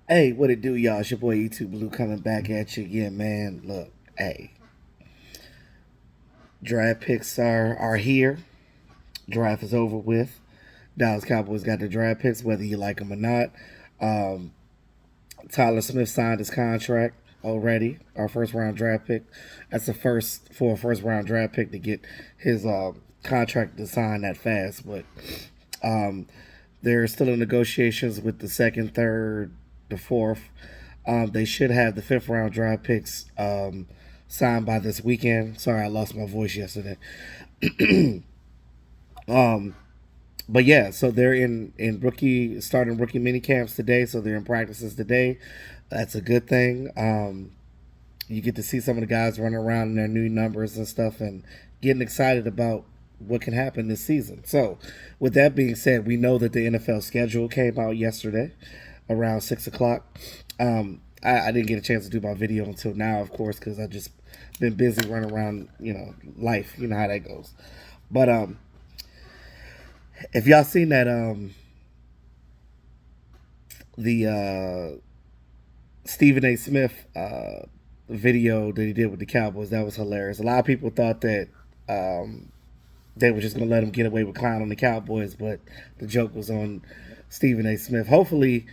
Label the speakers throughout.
Speaker 1: Hey, what it do, y'all? It's your boy YouTube Blue coming back at you again, man. Look, hey, draft picks are here. Draft is over with. Dallas Cowboys got the draft picks, whether you like them or not. Um, Tyler Smith signed his contract already. Our first round draft pick. That's the first for a first round draft pick to get his contract to sign that fast. But um, they're still in negotiations with the second, third, the fourth. They should have the fifth round draft picks signed by this weekend. Sorry, I lost my voice yesterday. um, but yeah, so they're in rookie starting rookie mini camps today. So they're in practices today. That's a good thing. You get to see some of the guys running around in their new numbers and stuff, and getting excited about what can happen this season. So, with that being said, we know that the NFL schedule came out yesterday around 6 o'clock. I didn't get a chance to do my video until now, of course, because I just been busy running around, life. You know how that goes. But if y'all seen that the Stephen A. Smith video that he did with the Cowboys, that was hilarious. A lot of people thought that they were just gonna let him get away with clown on the Cowboys, but the joke was on Stephen A. Smith. Hopefully,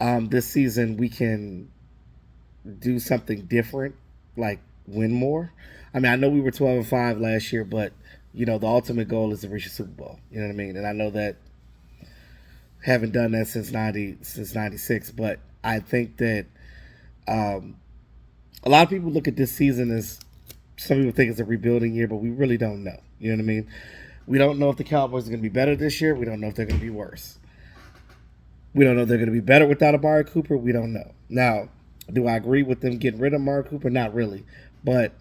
Speaker 1: this season we can do something different, like win more. I mean, I know we were 12-5 last year, but the ultimate goal is to reach a Super Bowl. You know what I mean? And I know that haven't done that since '96, but I think that um, a lot of people look at this season as some people think it's a rebuilding year, but we really don't know. You know what I mean? We don't know if the Cowboys are going to be better this year. We don't know if they're going to be worse. We don't know if they're going to be better without Amari Cooper. We don't know. Now, do I agree with them getting rid of Amari Cooper? Not really. But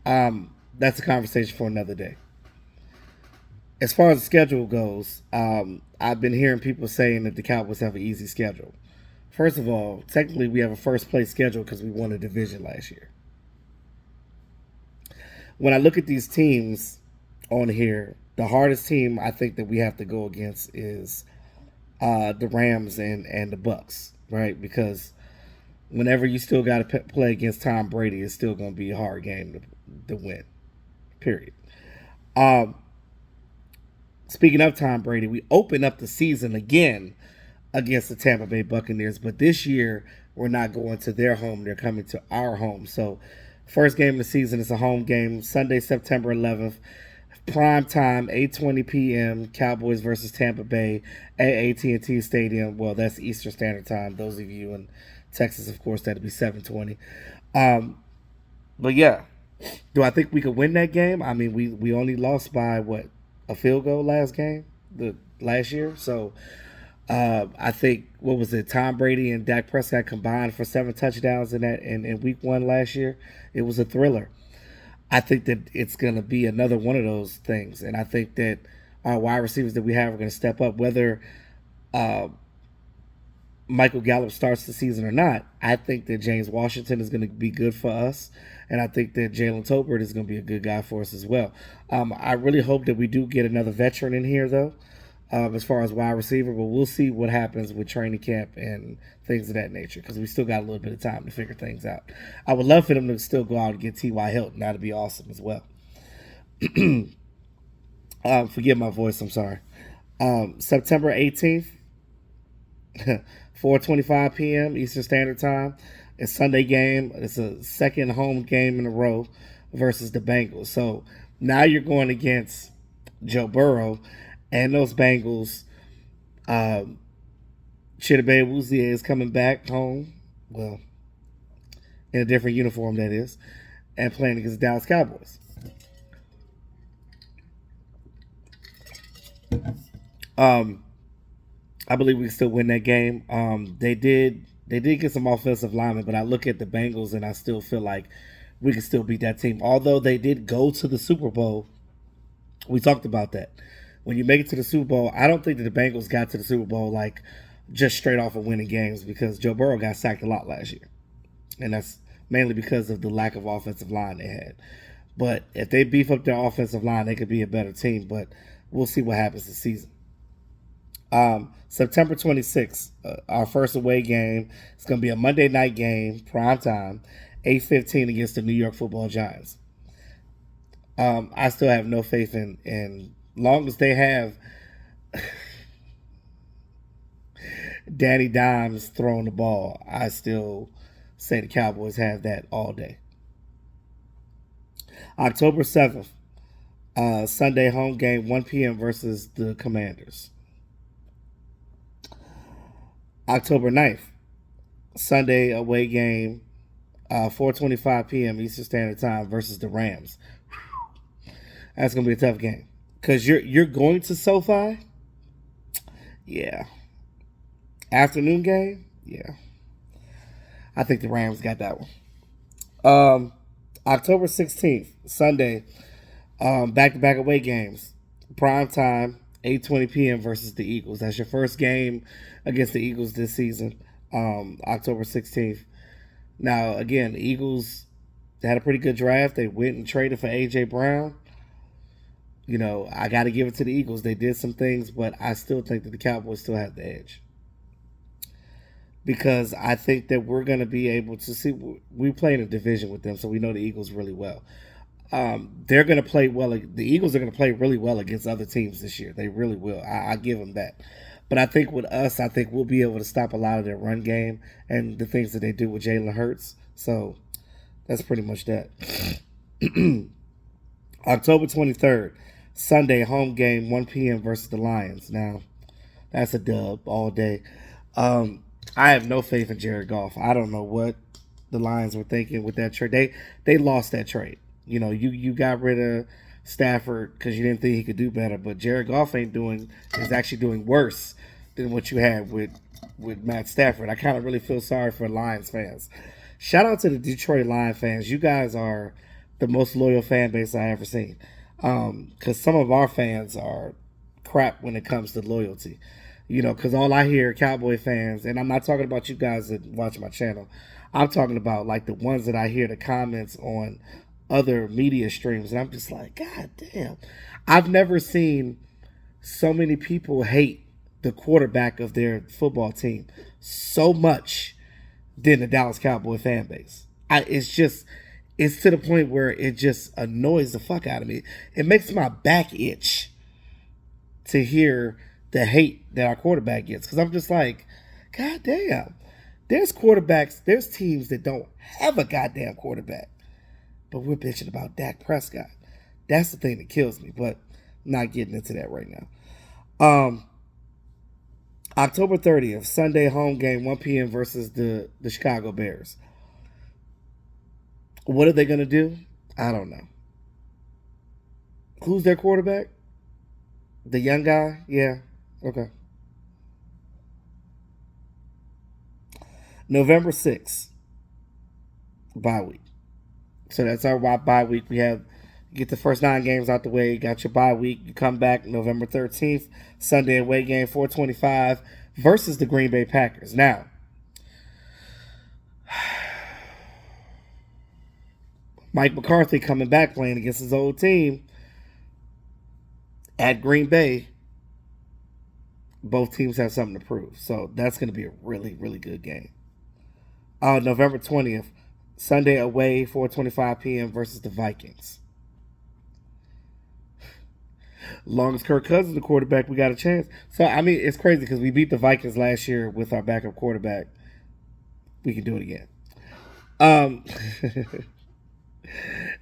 Speaker 1: that's a conversation for another day. As far as the schedule goes, I've been hearing people saying that the Cowboys have an easy schedule. First of all, technically we have a first place schedule because we won a division last year. When I look at these teams on here, the hardest team I think that we have to go against is the Rams and the Bucks, right? Because whenever you still got to play against Tom Brady, it's still going to be a hard game to win. Period. Um, Speaking of Tom Brady, we open up the season again against the Tampa Bay Buccaneers, but this year we're not going to their home; they're coming to our home. So, first game of the season is a home game, Sunday, September 11th, prime time, 8:20 p.m. Cowboys versus Tampa Bay at AT&T Stadium. Well, that's Eastern Standard Time. Those of you in Texas, of course, that'd be 7:20. Um, but yeah, do I think we could win that game? I mean, we only lost by what, a field goal last game, the last year. So I think, what was it? Tom Brady and Dak Prescott combined for 7 touchdowns in week one last year. It was a thriller. I think that it's going to be another one of those things, and I think that our wide receivers that we have are going to step up. Whether uh, Michael Gallup starts the season or not, I think that James Washington is going to be good for us, and I think that Jalen Tolbert is going to be a good guy for us as well. I really hope that we do get another veteran in here, though, as far as wide receiver, but we'll see what happens with training camp and things of that nature, because we still got a little bit of time to figure things out. I would love for them to still go out and get T.Y. Hilton. That'd be awesome as well. Forgive my voice, I'm sorry. September 18th, 4:25 p.m. Eastern Standard Time. It's Sunday game. It's a second home game in a row versus the Bengals. So now you're going against Joe Burrow and those Bengals. Um, Chidobe Awuzie is coming back home. Well, in a different uniform, that is, and playing against the Dallas Cowboys. Um, I believe we can still win that game. They did get some offensive linemen, but I look at the Bengals and I still feel like we can still beat that team. Although they did go to the Super Bowl, we talked about that. When you make it to the Super Bowl, I don't think that the Bengals got to the Super Bowl like just straight off of winning games, because Joe Burrow got sacked a lot last year, and that's mainly because of the lack of offensive line they had. But if they beef up their offensive line, they could be a better team. But we'll see what happens this season. September 26th, our first away game. It's going to be a Monday night game, prime time, 8:15 against the New York Football Giants. I still have no faith in long as they have Danny Dimes throwing the ball. I still say the Cowboys have that all day. October 7th, Sunday home game, 1 p.m. versus the Commanders. October 9th, Sunday away game, 4:25 p.m. Eastern Standard Time versus the Rams. That's gonna be a tough game because you're going to SoFi. Yeah, afternoon game. Yeah, I think the Rams got that one. October 16th, Sunday, back-to-back away games. Prime time, 8:20 p.m. versus the Eagles. That's your first game against the Eagles this season, October 16th. Now, again, the Eagles had a pretty good draft. They went and traded for A.J. Brown. You know, I got to give it to the Eagles. They did some things, but I still think that the Cowboys still have the edge. Because I think that we're going to be able to see. We play in a division with them, so we know the Eagles really well. They're going to play well. The Eagles are going to play really well against other teams this year. They really will. I give them that. But I think with us, I think we'll be able to stop a lot of their run game and the things that they do with Jalen Hurts. So that's pretty much that. October 23rd, Sunday home game, 1 p.m. versus the Lions. Now, that's a dub all day. I have no faith in Jared Goff. I don't know what the Lions were thinking with that trade. They lost that trade. You know, you got rid of Stafford because you didn't think he could do better, but Jared Goff is actually doing worse than what you had with Matt Stafford. I kind of really feel sorry for Lions fans. Shout out to the Detroit Lions fans. You guys are the most loyal fan base I ever seen. Because some of our fans are crap when it comes to loyalty. You know, because all I hear Cowboy fans, and I'm not talking about you guys that watch my channel. I'm talking about like the ones that I hear the comments on other media streams, and I'm just like, God damn. I've never seen so many people hate the quarterback of their football team so much than the Dallas Cowboy fan base. It's to the point where it just annoys the fuck out of me. It makes my back itch to hear the hate that our quarterback gets. Because I'm just like, God damn. There's teams that don't have a goddamn quarterback. But we're bitching about Dak Prescott. That's the thing that kills me. But I'm not getting into that right now. October 30th, Sunday home game, 1 p.m. versus the Chicago Bears. What are they going to do? I don't know. Who's their quarterback? The young guy? Yeah. Okay. November 6th, bye week. So that's our bye week. We get the first 9 games out the way. You got your bye week. You come back November 13th, Sunday away game, 4:25 versus the Green Bay Packers. Now, Mike McCarthy coming back playing against his old team at Green Bay. Both teams have something to prove. So that's going to be a really, really good game. November 20th, Sunday away, 4:25 p.m. versus the Vikings. Long as Kirk Cousins the quarterback, we got a chance. So, I mean, it's crazy because we beat the Vikings last year with our backup quarterback. We can do it again.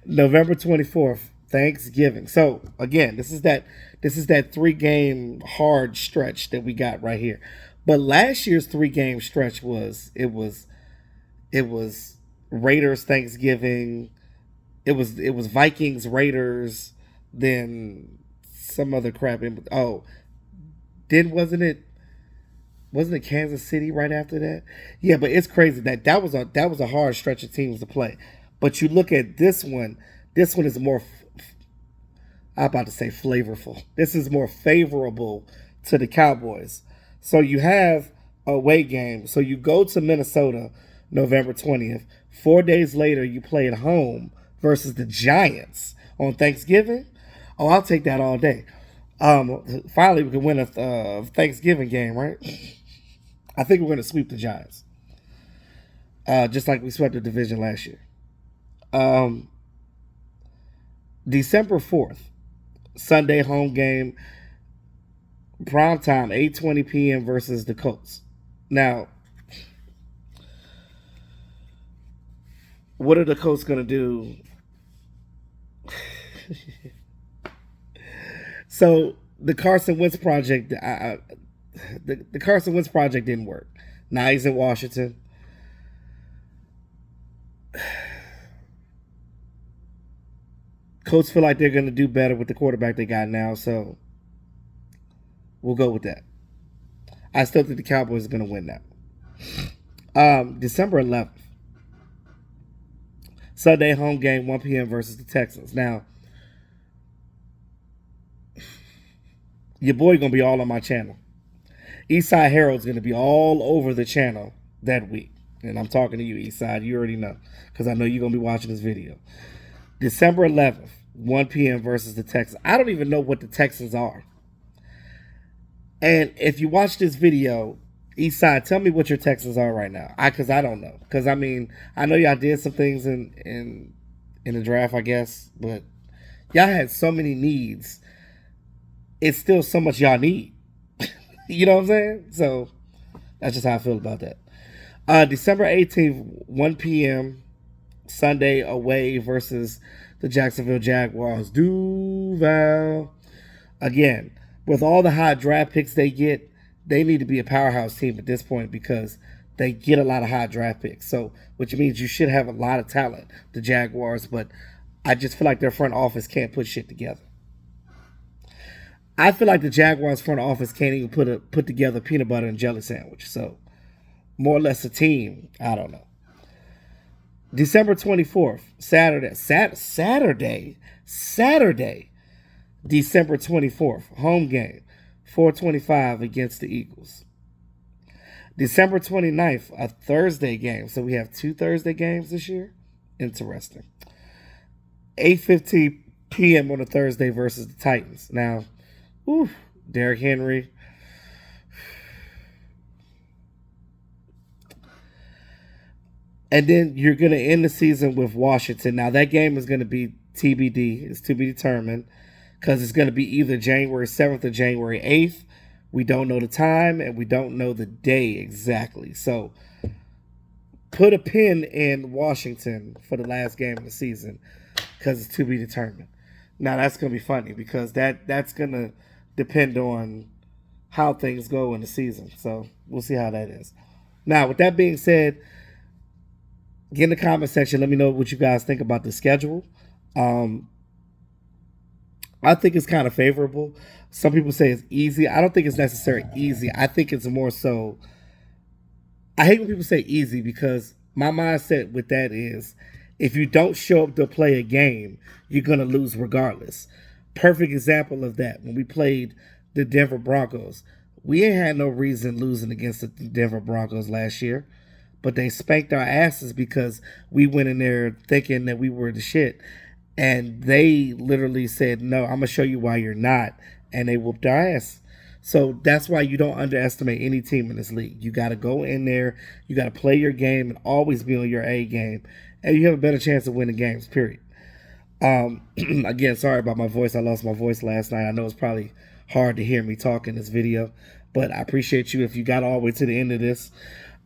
Speaker 1: November 24th, Thanksgiving. So, again, this is that 3-game hard stretch that we got right here. But last year's 3-game stretch was Raiders Thanksgiving. It was Vikings Raiders, then some other crap in. Then wasn't it Kansas City right after that? Yeah, but it's crazy that was a hard stretch of teams to play. But you look at this one. This one is more. I'm about to say flavorful. This is more favorable to the Cowboys. So you have a away game. So you go to Minnesota November 20th. 4 days later, you play at home versus the Giants on Thanksgiving. Oh, I'll take that all day. Finally, we can win a Thanksgiving game, right? I think we're going to sweep the Giants, just like we swept the division last year. Um, December 4th, Sunday home game, prime time, 8:20 p.m. versus the Colts. Now, what are the Colts going to do? So the Carson Wentz project, the Carson Wentz project didn't work. Now he's in Washington. Colts feel like they're going to do better with the quarterback they got now, so we'll go with that. I still think the Cowboys are going to win that. December 11th, Sunday home game, 1 p.m. versus the Texans. Now, your boy going to be all on my channel. Eastside Harold's going to be all over the channel that week. And I'm talking to you, Eastside. You already know, because I know you're going to be watching this video. December 11th, 1 p.m. versus the Texans. I don't even know what the Texans are. And if you watch this video, Eastside, tell me what your Texans are right now. Because I don't know. Because, I mean, I know y'all did some things in the draft, I guess. But y'all had so many needs. It's still so much y'all need. You know what I'm saying? So, that's just how I feel about that. December 18th, 1 p.m., Sunday away versus the Jacksonville Jaguars. Duval. Again, with all the high draft picks they get, they need to be a powerhouse team at this point because they get a lot of high draft picks. So, which means you should have a lot of talent, the Jaguars, but I just feel like their front office can't put shit together. I feel like the Jaguars front office can't even put together a peanut butter and jelly sandwich. So, more or less a team. I don't know. December 24th, Saturday, December 24th, home game, 4:25 against the Eagles. December 29th, a Thursday game. So we have 2 Thursday games this year. Interesting. 8:15 p.m. on a Thursday versus the Titans. Now, Derrick Henry. And then you're going to end the season with Washington. Now, that game is going to be TBD. It's to be determined because it's going to be either January 7th or January 8th. We don't know the time and we don't know the day exactly. So, put a pin in Washington for the last game of the season because it's to be determined. Now, that's going to be funny because that's going to depend on how things go in the season. So, we'll see how that is. Now, with that being said, get in the comment section. Let me know what you guys think about the schedule. I think it's kind of favorable. Some people say it's easy. I don't think it's necessarily easy. I think it's more so. I hate when people say easy because my mindset with that is if you don't show up to play a game, you're going to lose regardless. Perfect example of that. When we played the Denver Broncos, we ain't had no reason losing against the Denver Broncos last year. But they spanked our asses because we went in there thinking that we were the shit. And they literally said, no, I'm going to show you why you're not. And they whooped our ass. So that's why you don't underestimate any team in this league. You got to go in there. You got to play your game and always be on your A game. And you have a better chance of winning games, period. Again, sorry about my voice. I lost my voice last night. I know it's probably hard to hear me talk in this video. But I appreciate you if you got all the way to the end of this.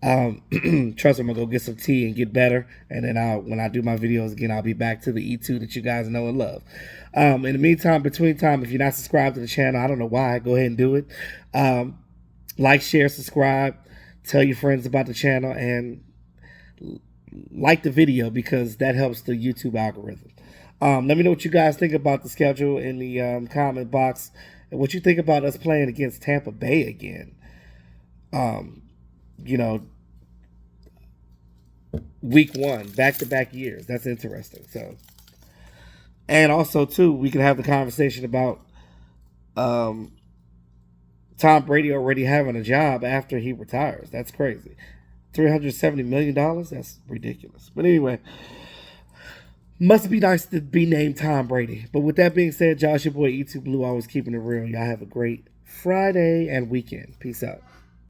Speaker 1: Trust me, I'm gonna go get some tea and get better, and then when I do my videos again, I'll be back to the E2 that you guys know and love. In the meantime, between time, if you're not subscribed to the channel, I don't know why, go ahead and do it. Like, share, subscribe, tell your friends about the channel, and like the video because that helps the YouTube algorithm. Let me know what you guys think about the schedule in the comment box, and what you think about us playing against Tampa Bay again. Week 1, back-to-back years. That's interesting. So, and also too, we can have the conversation about Tom Brady already having a job after he retires. That's crazy. $370 million. That's ridiculous. But anyway, Must be nice to be named Tom Brady. But with that being said, Josh, your boy E2 Blue, always keeping it real. Y'all have a great Friday and weekend. Peace out.